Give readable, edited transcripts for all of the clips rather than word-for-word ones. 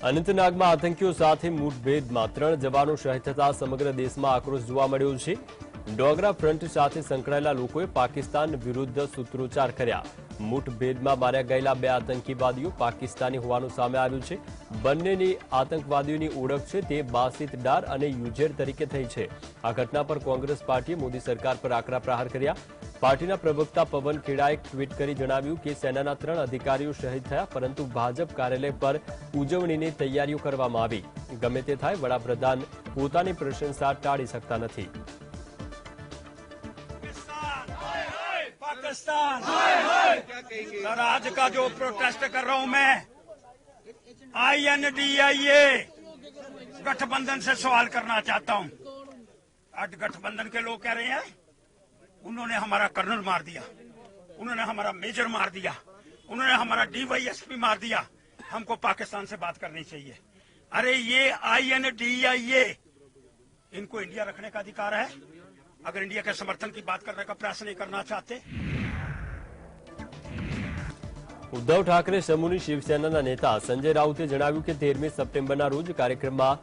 અનંતનાગમાં આતંકીઓ સાથે મુઠભેદમાં 3 જવાનો શહીદ થતા સમગ્ર દેશમાં આક્રોશ જોવા મળ્યો છે। ડોગરા ફ્રન્ટ સાથે સંકળાયેલા લોકોએ પાકિસ્તાન વિરુદ્ધ સૂત્રોચ્ચાર કર્યા। મુઠભેદમાં માર્યા ગયેલા 2 આતંકવાદીઓ પાકિસ્તાની હોવાનું સામે આવ્યું છે। બંનેની આતંકવાદીઓની ઓળખ છે તે બાસિત ડાર અને યુઝેર તરીકે થઈ છે। આ ઘટના પર કોંગ્રેસ પાર્ટીએ મોદી સરકાર પર આકરા પ્રહાર કર્યા। પાર્ટીના પ્રવક્તા પવન ખેડાએ ટ્વીટ કરી જણાવ્યું કે સેનાના 3 અધિકારીઓ શહીદ થયા, પરંતુ ભાજપ કાર્યાલય પર ઉજવણીની તૈયારીઓ કરવામાં આવી। ગમે તે થાય, વડાપ્રધાન પોતાની પ્રશંસા ટાળી શકતા નથી। पाकिस्तान सर, आज का जो प्रोटेस्ट कर रहा हूं मैं, INDIA गठबंधन से सवाल करना चाहता हूं। आज गठबंधन के लोग कह रहे हैं उन्होंने हमारा कर्नल मार दिया, उन्होंने हमारा मेजर मार दिया, उन्होंने हमारा DYSP मार दिया, हमको पाकिस्तान से बात करनी चाहिए। अरे ये INDIA इनको इंडिया रखने का अधिकार है। अगर इंडिया के समर्थन की बात करने का प्रयास नहीं करना चाहते। ઉદ્ધવ ઠાકરે સમૂહની શિવસેનાના નેતા સંજય રાઉતે જણાવ્યું કે 13મી સપ્ટેમ્બરના રોજ કાર્યક્રમમાં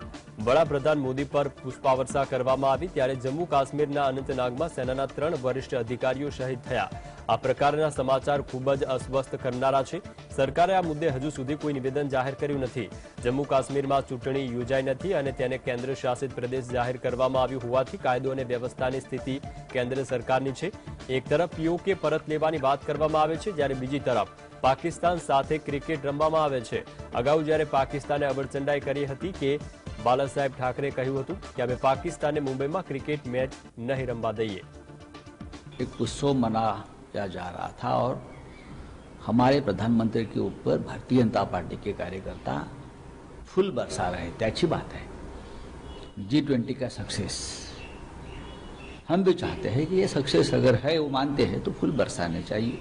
વડાપ્રધાન મોદી પર પુષ્પાવર્ષા કરવામાં આવી, ત્યારે જમ્મુ કાશ્મીરના અનંતનાગમાં સેનાના 3 વરિષ્ઠ અધિકારીઓ શહીદ થયા। આ પ્રકારના સમાચાર ખૂબ જ અસ્વસ્થ કરનારા છે। સરકારે આ મુદ્દે હજુ સુધી કોઈ નિવેદન જાહેર કર્યું નથી। જમ્મુ કાશ્મીરમાં ચૂંટણી યોજાઈ નથી અને તેને કેન્દ્ર શાસિત પ્રદેશ જાહેર કરવામાં આવ્યું હોવાથી કાયદો અને વ્યવસ્થાની સ્થિતિ કેન્દ્ર સરકારની છે। એક તરફ POK પરત લેવાની વાત કરવામાં આવે છે, જ્યારે બીજી તરફ પાકિસ્તાન સાથે ક્રિકેટ રમવામાં આવે છે। અગાઉ જ્યારે પાકિસ્તાને અબડચંડાઈ કરી હતી કે બાલાસાહેબ ઠાકરે કહ્યું હતું કે અમે પાકિસ્તાનને મુંબઈમાં ક્રિકેટ મેચ નહીં રમવા દઈએ। एक उत्सव मनाया जा रहा था और हमारे प्रधानमंत्री के ऊपर भारतीय जनता पार्टी के कार्यकर्ता फूल बरसा रहे थे। अच्छी बात है, G20 का सक्सेस हम भी चाहते हैं कि ये सक्सेस अगर है, वो मानते हैं तो फूल बरसाने चाहिए।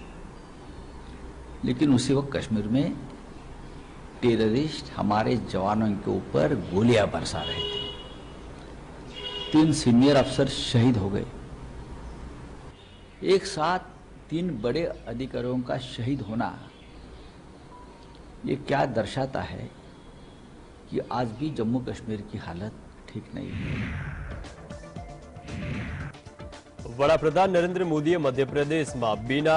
लेकिन उसी वक्त कश्मीर में टेररिस्ट हमारे जवानों के ऊपर गोलियां बरसा रहे थे। 3 सीनियर अफसर शहीद हो गए। एक साथ 3 बड़े अधिकारियों का शहीद होना ये क्या दर्शाता है कि आज भी जम्मू कश्मीर की हालत ठीक नहीं है। વડાપ્રધાન નરેન્દ્ર મોદીએ મધ્યપ્રદેશમાં બીના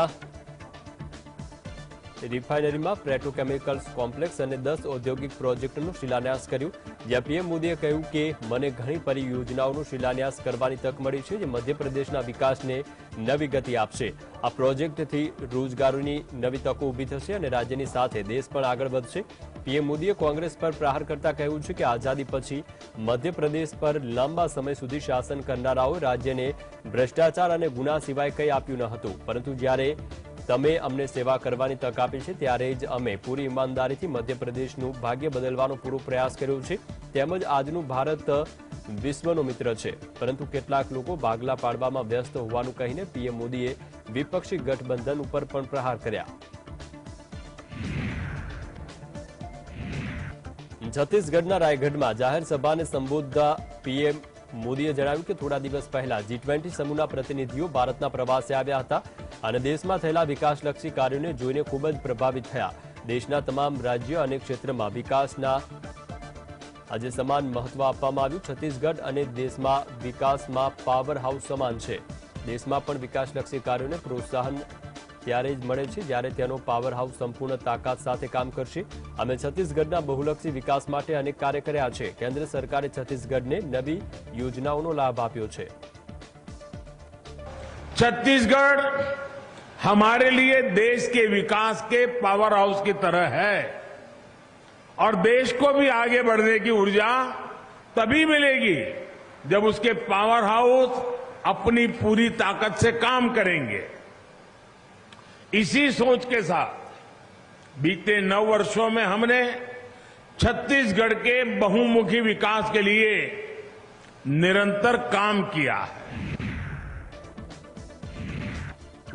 રિફાઇનરીમાં પેટ્રોકેમિકલ્સ કોમ્પ્લેક્સ અને 10 ઔદ્યોગિક પ્રોજેક્ટનો શિલાન્યાસ કર્યો, જ્યાં PM મોદીએ કહ્યું કે મને ઘણી પરિયોજનાઓનો શિલાન્યાસ કરવાની તક મળી છે, જે મધ્યપ્રદેશના વિકાસને નવી ગતિ આપશે। આ પ્રોજેક્ટથી રોજગારીની નવી તકો ઊભી થશે અને રાજ્યની સાથે દેશ પણ આગળ વધશે। PM મોદીએ કોંગ્રેસ પર પ્રહાર કરતા કહ્યું છે કે આઝાદી પછી મધ્યપ્રદેશ પર લાંબા સમય સુધી શાસન કરનારાઓએ રાજ્યને ભ્રષ્ટાચાર અને ગુના સિવાય કંઈ આપ્યું ન હતું, પરંતુ જ્યારે તમે અમને સેવા કરવાની તક આપી છે ત્યારે જ અમે પૂરી ઈમાનદારીથી મધ્યપ્રદેશનું ભાગ્ય બદલવાનો પૂરો પ્રયાસ કર્યો છે। તેમજ આજનું ભારત વિશ્વનો મિત્ર છે, પરંતુ કેટલાક લોકો ભાગલા પાડવામાં વ્યસ્ત હોવાનું કહીને PM મોદીએ વિપક્ષી ગઠબંધન ઉપર પણ પ્રહાર કર્યા। છત્તીસગઢના રાયગઢમાં જાહેર સભાને સંબોધતા PM મોદીએ જણાવ્યું કે થોડા દિવસ પહેલા G20 સમૂહના પ્રતિનિધિઓ ભારતના પ્રવાસે આવ્યા હતા અને દેશમાં થયેલા વિકાસલક્ષી કાર્યોને જોઈને ખૂબ જ પ્રભાવિત થયા। દેશના તમામ રાજ્યો અને ક્ષેત્રમાં વિકાસના આજે સમાન મહત્વ આપવામાં આવ્યું। છત્તીસગઢ અને દેશમાં વિકાસમાં પાવર હાઉસ સમાન છે। દેશમાં પણ વિકાસલક્ષી કાર્યોને પ્રોત્સાહન ત્યારે જ મળે છે જ્યારે તેનો પાવર હાઉસ સંપૂર્ણ તાકાત સાથે કામ કરશે। અમે છત્તીસગઢના બહુલક્ષી વિકાસ માટે અનેક કાર્ય કર્યા છે। કેન્દ્ર સરકારે છત્તીસગઢને નવી યોજનાઓનો લાભ આપ્યો છે। छत्तीसगढ़ हमारे लिए देश के विकास के पावर हाउस की तरह है और देश को भी आगे बढ़ने की ऊर्जा तभी मिलेगी जब उसके पावर हाउस अपनी पूरी ताकत से काम करेंगे। इसी सोच के साथ बीते 9 वर्षों में हमने छत्तीसगढ़ के बहुमुखी विकास के लिए निरंतर काम किया है।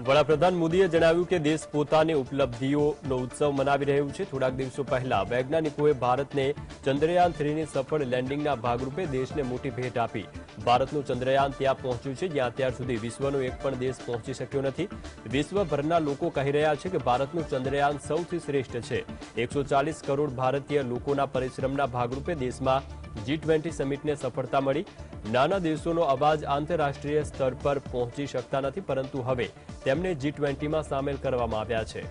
વડાપ્રધાન મોદીએ જણાવ્યું કે દેશ પોતાની ઉપલબ્ધિઓનો ઉત્સવ મનાવી રહ્યું છે। થોડાક દિવસો પહેલા વૈજ્ઞાનિકોએ ભારતને ચંદ્રયાન 3ની સફળ લેન્ડિંગના ભાગરૂપે દેશને મોટી ભેટ આપી। ભારતનું ચંદ્રયાન ત્યાં પહોંચ્યું છે જ્યાં અત્યાર સુધી વિશ્વનો એક પણ દેશ પહોંચી શક્યો નથી। વિશ્વભરના લોકો કહી રહ્યા છે કે ભારતનું ચંદ્રયાન સૌથી શ્રેષ્ઠ છે। 140 કરોડ ભારતીય લોકોના પરિશ્રમના ભાગરૂપે દેશમાં G20 સમિટને સફળતા મળી। નાના દેશોનો અવાજ આંતરરાષ્ટ્રીય સ્તર પર પહોંચી શકતા નથી, પરંતુ હવે તેમને G20 में शामिल કરવામાં આવ્યા છે।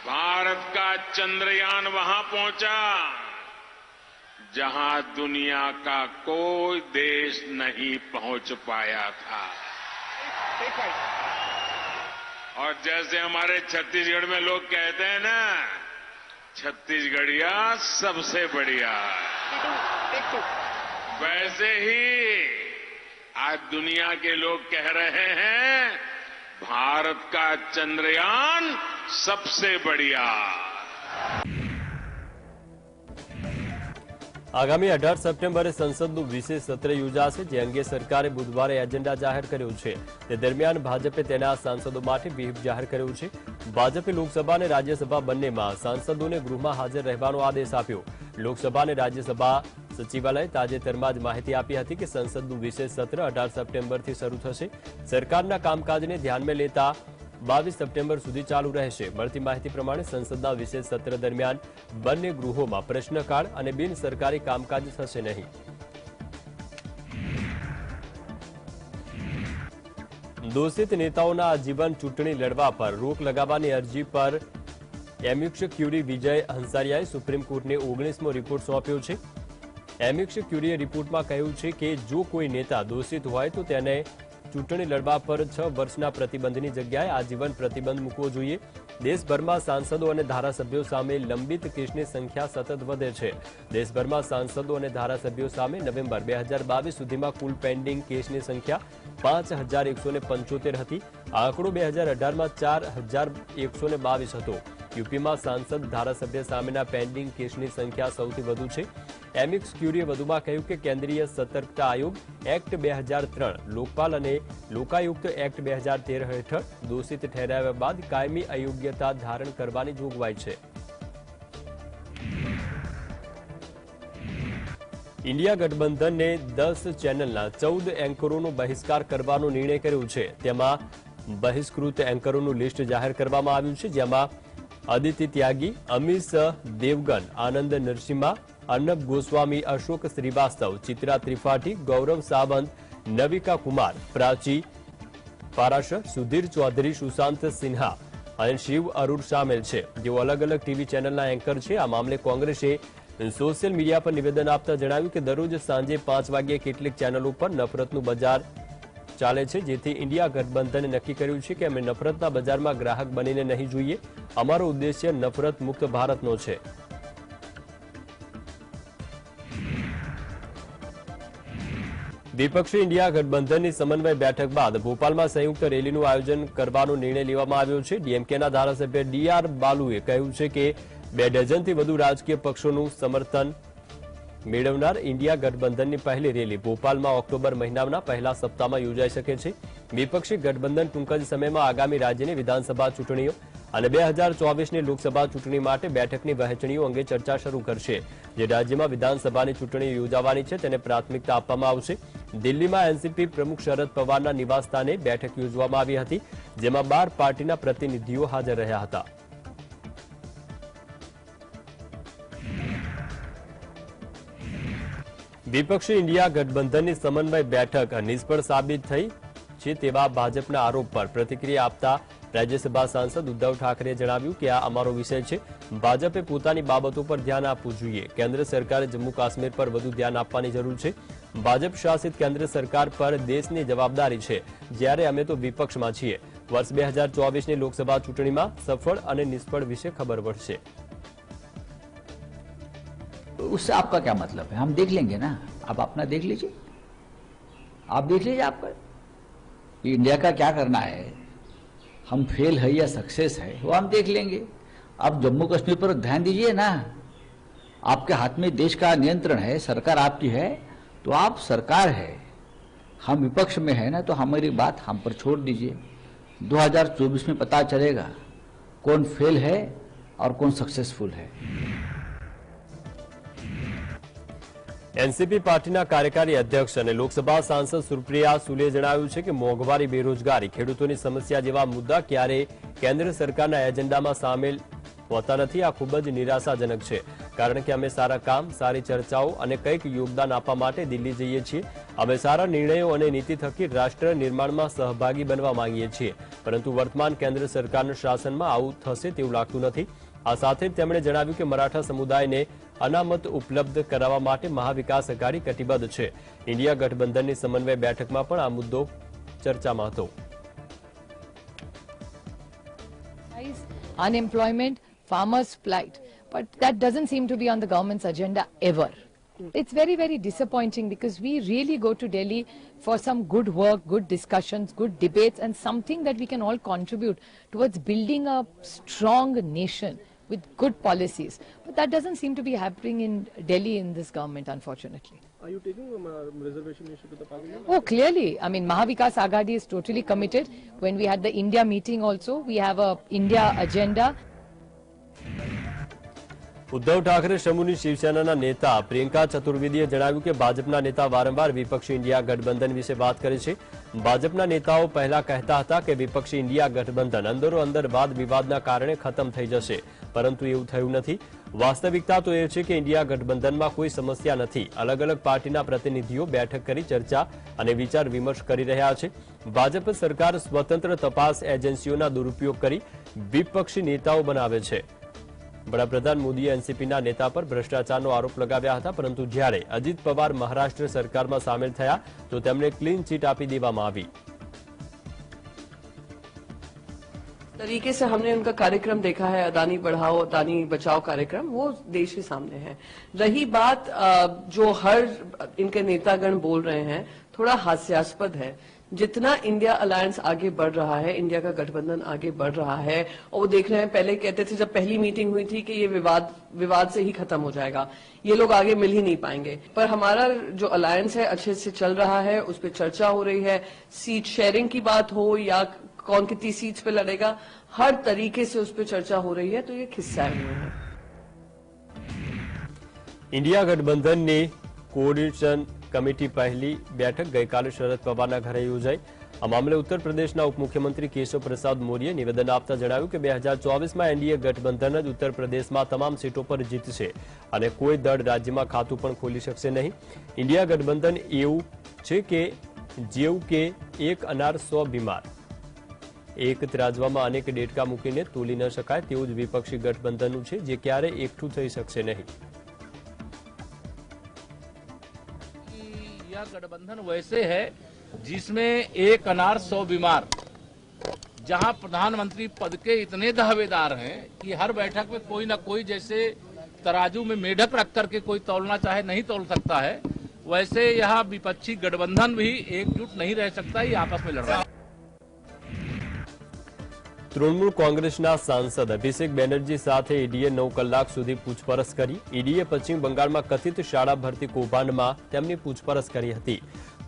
भारत का चंद्रयान वहां पहुंचा जहां दुनिया का कोई देश नहीं पहुंच पाया था। और जैसे हमारे छत्तीसगढ़ में लोग कहते हैं ना, छत्तीसगढ़िया सबसे बढ़िया, वैसे ही आज दुनिया के लोग कह रहे हैं भारत का चंद्रयान सबसे बढ़िया। આગામી 18 સપ્ટેમ્બરે સંસદનું વિશેષ સત્ર યોજાશે, જે અંગે સરકારે બુધવારે એજન્ડા જાહેર કર્યો છે। તે દરમિયાન ભાજપે તેના સાંસદો માટે વ્હીપ જાહેર કર્યો છે। ભાજપે લોકસભા અને રાજ્યસભા બંનેમાં સાંસદોને ગૃહમાં હાજર રહેવાનો આદેશ આપ્યો। લોકસભા અને રાજ્યસભા સચિવાલયે તાજેતરમાં જ માહિતી આપી હતી કે સંસદનું વિશેષ સત્ર 18 સપ્ટેમ્બરથી શરૂ થશે। સરકારના કામકાજને ધ્યાનમાં લેતા 22 સપ્ટેમ્બર સુધી ચાલુ રહેશે। મળતી માહિતી પ્રમાણે સંસદના વિશેષ સત્ર દરમિયાન બંને ગૃહોમાં પ્રશ્નકાળ અને બિન સરકારી કામકાજ થશે નહીં। દોષિત નેતાઓના આજીવન ચૂંટણી લડવા પર રોક લગાવવાની અરજી પર એમિક્સ ક્યુરી વિજય હંસારિયાએ સુપ્રીમ કોર્ટને 19મો રિપોર્ટ સોંપ્યો છે। એમિક્સ ક્યુરીએ રિપોર્ટમાં કહ્યું છે કે જો કોઈ નેતા દોષિત હોય તો તેને ચૂંટણી લડવા પર 6 વર્ષના પ્રતિબંધની જગ્યાએ આજીવન પ્રતિબંધ મૂકવો જોઈએ। દેશભરમાં સાંસદો અને ધારાસભ્યો સામે લંબિત કેસની સંખ્યા સતત વધે છે। દેશભરમાં સાંસદો અને ધારાસભ્યો સામે નવેમ્બર 2022 સુધીમાં કુલ પેન્ડિંગ કેસની સંખ્યા 5175 હતી। આ આંકડો 2018માં 4122 હતો। યુપીમાં સાંસદ ધારાસભ્ય સામેના પેન્ડિંગ કેસની સંખ્યા સૌથી વધુ છે। એમિક્સ ક્યુરીએ વધુમાં કહ્યું કે કેન્દ્રીય સતર્કતા આયોગ એક્ટ 2003, લોકપાલ અને લોકાયુક્ત એક્ટ 2013 હેઠળ દોષિત ઠેરાવ્યા બાદ કાયમી અયોગ્યતા ધારણ કરવાની જોગવાઈ છે। इंडिया गठबंधन ने 10 चैनलना 14 एंकरों बहिष्कार करવાનો નિર્ણય કર્યો છે। તેમાં બહિષ્કૃત એન્કરોનું લિસ્ટ જાહેર કરવામાં આવ્યું છે, જેમાં आदित्य त्यागी, अमीश देवगन, आनंद नरसिम्हा, अर्नब गोस्वामी, अशोक श्रीवास्तव, चित्रा त्रिपाठी, गौरव सावंत, नविका कुमार, प्राची पाराशर, सुधीर चौधरी, सुशांत सिन्हा और शिव अरूर शामिल है, जो अलग अलग टीवी चैनलना एंकर है। आ मामले कांग्रेसे सोशल मीडिया पर निवेदन आपता जणाव्युं के दररोज सांजे 5 वाग्ये કેટલીક ચેનલો પર નફરતનું બજાર ચાલે છે, જેથી ઇન્ડિયા ગઠબંધને નક્કી કર્યું છે કે અમે નફરતના બજારમાં ગ્રાહક બનીને નહીં જોઈએ। અમારો ઉદ્દેશ્ય નફરત મુક્ત ભારતનો છે। વિપક્ષી ઇન્ડિયા ગઠબંધનની સમન્વય બેઠક બાદ ભોપાલમાં સંયુક્ત રેલીનું આયોજન કરવાનો નિર્ણય લેવામાં આવ્યો છે। ડીએમકેના ધારાસભ્ય ડીઆર બાલુએ કહ્યું છે કે 2 ડઝનથી વધુ રાજકીય પક્ષોનું સમર્થન મેળવનાર ઇન્ડિયા ગઠબંધનની પહેલી રેલી ભોપાલમાં ઓક્ટોબર મહિનાના પહેલા સપ્તાહમાં યોજાઈ શકે છે। વિપક્ષી ગઠબંધન ટૂંક જ સમયમાં આગામી રાજ્યની વિધાનસભા ચૂંટણીઓ અને 2024ની લોકસભા ચૂંટણી માટે બેઠકની વહેંચણીઓ અંગે ચર્ચા શરૂ કરશે। જે રાજ્યમાં વિધાનસભાની ચૂંટણી યોજાવાની છે તેને પ્રાથમિકતા આપવામાં આવશે। દિલ્હીમાં એનસીપી પ્રમુખ શરદ પવારના નિવાસસ્થાને બેઠક યોજવામાં આવી હતી, જેમાં 12 પાર્ટીના પ્રતિનિધિઓ હાજર રહ્યા હતા। વિપક્ષી ઇન્ડિયા ગઠબંધનની સમન્વય બેઠક નિષ્ફળ સાબિત થઈ છે તેવા ભાજપના આરોપ પર પ્રતિક્રિયા આપતા રાજ્યસભા સાંસદ ઉદ્ધવ ઠાકરેએ જણાવ્યું કે આ અમારો વિષય છે। ભાજપે પોતાની બાબતો પર ધ્યાન આપવું જોઈએ। કેન્દ્ર સરકારે જમ્મુ કાશ્મીર પર વધુ ધ્યાન આપવાની જરૂર છે। ભાજપ શાસિત કેન્દ્ર સરકાર પર દેશની જવાબદારી છે, જ્યારે અમે તો વિપક્ષમાં છીએ। વર્ષ 2024ની લોકસભા ચૂંટણીમાં સફળ અને નિષ્ફળ વિશે ખબર પડશે। उससे आपका क्या मतलब है? हम देख लेंगे ना, आप अपना देख लीजिए, आप देख लीजिए आपका इंडिया का क्या करना है, हम फेल है या सक्सेस है वो हम देख लेंगे। आप जम्मू कश्मीर पर ध्यान दीजिए ना, आपके हाथ में देश का नियंत्रण है, सरकार आपकी है, तो आप सरकार है, हम विपक्ष में है ना, तो हमारी बात हम पर छोड़ दीजिए। 2024 में पता चलेगा कौन फेल है और कौन सक्सेसफुल है। એનસીપી પાર્ટીના કાર્યકારી અધ્યક્ષ અને લોકસભા સાંસદ સુપ્રિયા સુલેએ જણાવ્યું છે કે મોંઘવારી, બેરોજગારી, ખેડૂતોની સમસ્યા જેવા મુદ્દા ક્યારેય કેન્દ્ર સરકારના એજન્ડામાં સામેલ હોતા નથી। આ ખૂબ જ નિરાશાજનક છે, કારણ કે અમે સારા કામ, સારી ચર્ચાઓ અને કંઈક યોગદાન આપવા માટે દિલ્હી જઈએ છીએ। અમે સારા નિર્ણયો અને નીતિ થકી રાષ્ટ્ર નિર્માણમાં સહભાગી બનવા માંગીએ છીએ, પરંતુ વર્તમાન કેન્દ્ર સરકારના શાસનમાં આવું થશે તેવું લાગતું નથી। આ સાથે તેમણે જણાવ્યું કે મરાઠા સમુદાયને અનામત ઉપલબ્ધ કરાવવા માટે મહાવિકાસ અઘાડી કટિબદ્ધ છે। ઇન્ડિયા ગઠબંધનની સમન્વય બેઠકમાં પણ આ મુદ્દો ચર્ચામાં હતો। Unemployment, farmers' plight, but that doesn't seem to be on the government's agenda ever. It's very, very disappointing because we really go to Delhi for some good work, good discussions, good debates, and something that we can all contribute towards building a strong nation with good policies. But that doesn't seem to be happening in Delhi in this government, unfortunately. Are you taking reservation issue to the parliament? Oh, clearly. I mean, Mahavikas Aghadi is totally committed. When we had the India meeting also, we have a India agenda. Uddhav Thackeray સમૂહની શિવસેનાના નેતા પ્રિયંકા ચતુર્વેદીએ જણાવ્યું કે ભાજપના નેતા વારંવાર વિપક્ષી India ગઠબંધન વિશે વાત કરે છે। ભાજપના નેતાઓ પહેલા કહેતા હતા કે વિપક્ષી ઇન્ડિયા ગઠબંધન અંદરોઅંદર વાદ વિવાદના કારણે ખતમ થઈ જશે, પરંતુ એવું થયું નથી। વાસ્તવિકતા તો એ છે કે ઇન્ડિયા ગઠબંધનમાં કોઈ સમસ્યા નથી। अलग अलग પાર્ટીના પ્રતિનિધિઓ બેઠક કરી ચર્ચા અને વિચાર વિમર્શ કરી રહ્યા છે। ભાજપ સરકાર સ્વતંત્ર તપાસ એજન્સીઓના દુરુપયોગ કરી વિપક્ષી નેતાઓ બનાવે છે। વડાપ્રધાન મોદીએ એનસીપીના નેતા પર ભ્રષ્ટાચારનો આરોપ લગાવ્યા હતા, પરંતુ જ્યારે અજીત પવાર મહારાષ્ટ્ર સરકારમાં સામેલ થયા તો તેમને ક્લીન ચીટ આપી દેવામાં આવી। तरीके से हमने उनका कार्यक्रम देखा है, अदानी बढ़ाओ अदानी बचाओ कार्यक्रम, वो देश के सामने है। रही बात जो हर इनके नेतागण बोल रहे हैं, थोड़ा हास्यास्पद है। जितना इंडिया अलायंस आगे बढ़ रहा है, इंडिया का गठबंधन आगे बढ़ रहा है, और वो देख रहे हैं, पहले कहते थे जब पहली मीटिंग हुई थी कि ये विवाद से ही खत्म हो जाएगा, ये लोग आगे मिल ही नहीं पाएंगे। पर हमारा जो अलायंस है अच्छे से चल रहा है, उस पर चर्चा हो रही है। सीट शेयरिंग की बात हो या कौन कितनी सीट्स पे लड़ेगा, हर तरीके से उस पर चर्चा हो रही है, तो ये खिस्साए हुए हैं। इंडिया गठबंधनની કોઓર્ડિનેશન કમિટી પહેલી બેઠક ગઈકાલે શરદ પવારના ઘરે યોજાઈ। આ મામલે ઉત્તર પ્રદેશના ઉપમુખ્યમંત્રી કેશવ પ્રસાદ મૌર્યે નિવેદન આપતા જણાવ્યું કે 2024માં એનડીએ ગઠબંધન જ ઉત્તર પ્રદેશમાં તમામ સીટો પર જીતશે અને કોઈ દળ રાજ્યમાં ખાતું પણ ખોલી શકશે નહીં। ઇન્ડિયા ગઠબંધન એવું છે કે જેવું કે એક અનાર 100 બીમાર, એક ત્રાજવામાં અનેક ડેટકા મૂકીને તોલી ન શકાય તેવું જ વિપક્ષી ગઠબંધનનું છે, જે ક્યારેય એકઠું થઈ શકશે નહીં। यह गठबंधन वैसे है जिसमें एक अनार 100 बीमार, जहां प्रधानमंत्री पद के इतने दावेदार हैं कि हर बैठक में कोई ना कोई जैसे तराजू में मेढक रख करके कोई तौलना चाहे नहीं तौल सकता है, वैसे यह विपक्षी गठबंधन भी एकजुट नहीं रह सकता, ये आपस में लड़ रहा है। તૃણમૂળ કોંગ્રેસના સાંસદ અભિષેક બેનર્જી સાથે ઈડીએ 9 કલાક સુધી પૂછપરછ કરી। ઈડીએ પશ્ચિમ બંગાળમાં કથિત શાળા ભરતી કૌભાંડમાં તેમની પૂછપરછ કરી હતી।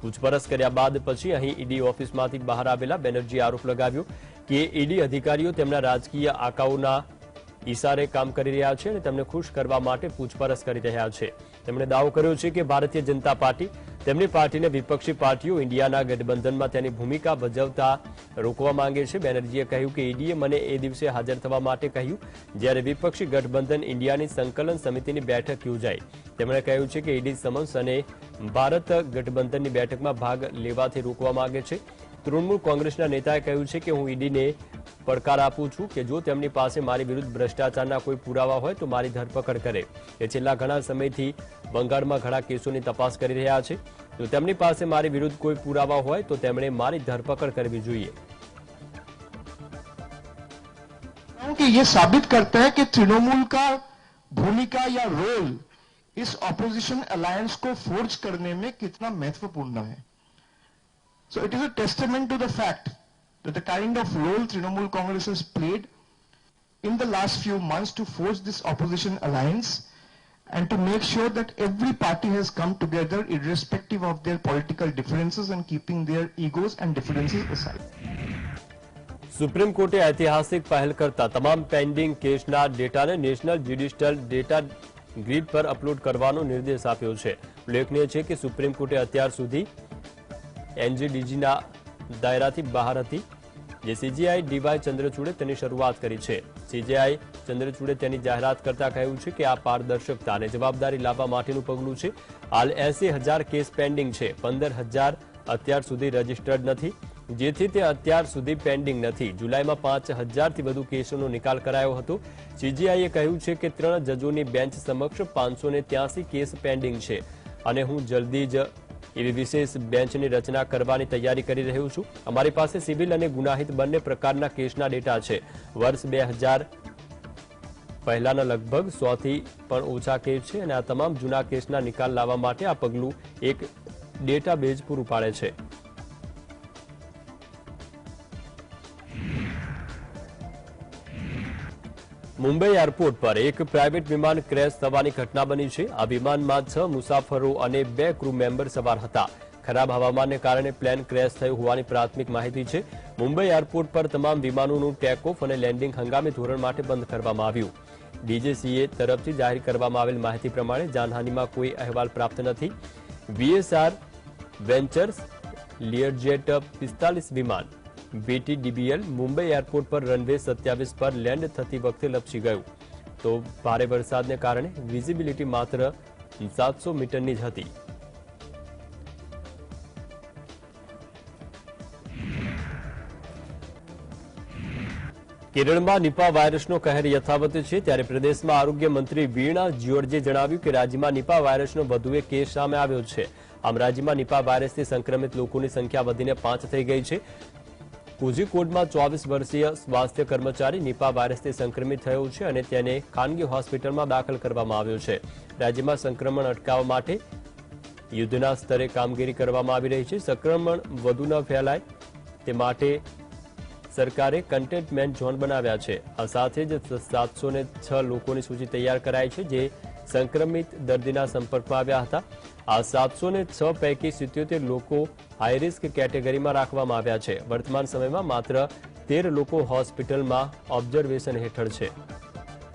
પૂછપરછ કર્યા બાદ પછી અહીં ઈડી ઓફિસમાંથી બહાર આવેલા બેનર્જીએ આરોપ લગાવ્યો કે ઈડી અધિકારીઓ તેમના રાજકીય આકાઓના ઇશારે કામ કરી રહ્યા છે અને તેમને ખુશ કરવા માટે પૂછપરછ કરી રહ્યા છે। તેમણે દાવો કર્યો છે કે ભારતીય જનતા પાર્ટી તેમની પાર્ટીને વિપક્ષી પાર્ટીઓ ઇન્ડિયાના ગઠબંધનમાં તેની ભૂમિકા ભજવતા રોકવા માંગે છે। બેનર્જીએ કહ્યું કે ઈડીએ મને એ દિવસે હાજર થવા માટે કહ્યું જ્યારે વિપક્ષી ગઠબંધન ઇન્ડિયાની સંકલન સમિતિની બેઠક યોજાઈ। તેમણે કહ્યું છે કે ઈડી સમન્સ અને ભારત ગઠબંધનની બેઠકમાં ભાગ લેવાથી રોકવા માંગે છે। તૃણમૂળ કોંગ્રેસના નેતાએ કહ્યું છે કે હું ઈડીને પડકાર આપું છું કે જો તેમની પાસે મારી વિરુદ્ધ ભ્રષ્ટાચારના કોઈ પુરાવા હોય તો મારી ધરપકડ કરે। એ છેલ્લા ઘણા સમયથી બંગાળમાં ઘણા કેસોની તપાસ કરી રહ્યા છે। જો તેમની પાસે મારી વિરુદ્ધ કોઈ પુરાવા હોય તો તેમણે મારી ધરપકડ કરવી જોઈએ। कि ये साबित करता है कि तृणमूल का भूमिका या रोल इस ऑपोजिशन अलायंस को फोर्ज करने में कितना महत्वपूर्ण है। So it is a testament to the fact that the kind of role Trinamool Congress has played in the last few months to forge this opposition alliance and to make sure that every party has come together irrespective of their political differences and keeping their egos and differences aside. Supreme કોર્ટે ઐતિહાસિક પહેલ કરતા તમામ pending કેસના ડેટાને national judicial data grid પર upload કરવાનો નિર્દેશ આપ્યો છે. ઉલ્લેખનીય છે કે સુપ્રીમ કોર્ટે અત્યાર સુધી એનજીડીજીના દાયરાથી બહાર હતી, જે સીજેઆઈ ડીવાય ચંદ્રચૂડે તેની શરૂઆત કરી છે. સીજેઆઈ ચંદ્રચૂડે તેની જાહેરાત કરતા કહ્યું છે કે આ પારદર્શકતા અને જવાબદારી લાવવા માટેનું પગલું છે. હાલ 80,000 કેસ પેન્ડિંગ છે. 15,000 અત્યાર સુધી રજીસ્ટર્ડ નથી, જેથી તે અત્યાર સુધી પેન્ડિંગ નથી. જુલાઈમાં 5,000થી વધુ કેસોનો નિકાલ કરાયો હતો. સીજેઆઈએ કહ્યું છે કે 3 જજોની બેન્ચ સમક્ષ 583 કેસ પેન્ડિંગ છે અને હું જલ્દી જ એવી વિશેષ બેન્ચની રચના કરવાની તૈયારી કરી રહ્યું છું. અમારી પાસે સિવિલ અને ગુનાહિત બંને પ્રકારના કેસના ડેટા છે. વર્ષ 2000 પહેલાના લગભગ 100થી પણ ઓછા કેસ છે અને આ તમામ જૂના કેસના નિકાલ લાવવા માટે આ પગલું એક ડેટાબેઝ પૂરું પાડે છે. મુંબઈ એરપોર્ટ પર એક પ્રાઇવેટ વિમાન ક્રેશ થવાની ઘટના બની છે. આ વિમાનમાં 6 મુસાફરો અને 2 ક્રૂ મેમ્બર સવાર હતા. ખરાબ હવામાનને કારણે પ્લેન ક્રેશ થયું હોવાની પ્રાથમિક માહિતી છે. મુંબઈ એરપોર્ટ પર તમામ વિમાનોનું ટેક ઓફ અને લેન્ડિંગ હંગામી ધોરણ માટે બંધ કરવામાં આવ્યું. ડીજીસીએ તરફથી જાહેર કરવામાં આવેલ માહિતી પ્રમાણે જાનહાનિમાં કોઈ અહેવાલ પ્રાપ્ત નથી. વીએસઆર વેન્ચર્સ લિયરજેટ 45 વિમાન BTDBL મુંબઈ એરપોર્ટ પર રનવે 27 પર લેન્ડ થતી વખતે લપસી ગયું. તો ભારે વરસાદને કારણે વિઝિબિલિટી માત્ર 700 મીટરની જ હતી. કેરળમાં નિપા વાયરસનો કહેર યથાવત છે, ત્યારે પ્રદેશમાં આરોગ્ય મંત્રી વીણા જ્યોર્જે જણાવ્યું કે રાજ્યમાં નિપા વાયરસનો વધુ એક કેસ સામે આવ્યો છે. આમ રાજ્યમાં નિપા વાયરસથી સંક્રમિત લોકોની સંખ્યા વધીને 5 થઈ ગઈ છે. કોઝિકોડમાં 24 વર્ષીય સ્વાસ્થ્ય કર્મચારી નિપા વાયરસથી સંક્રમિત થયો છે અને તેને ખાનગી હોસ્પિટલમાં દાખલ કરવામાં આવ્યો છે. રાજ્યમાં સંક્રમણ અટકાવવા માટે યુદ્ધના સ્તરે કામગીરી કરવામાં આવી રહી છે. સંક્રમણ વધુ ન ફેલાય તે માટે સરકારે કન્ટેનમેન્ટ ઝોન બનાવ્યા છે. આ સાથે જ 706 લોકોની સૂચિ તૈયાર કરાઈ છે, જે સંક્રમિત દર્દીના સંપર્કમાં આવ્યા હતા. આ 706 પૈકી 77 લોકો હાઈરિસ્ક કેટેગરીમાં રાખવામાં આવ્યા છે. વર્તમાન સમયમાં માત્ર 13 લોકો હોસ્પિટલમાં ઓબ્ઝર્વેશન હેઠળ છે.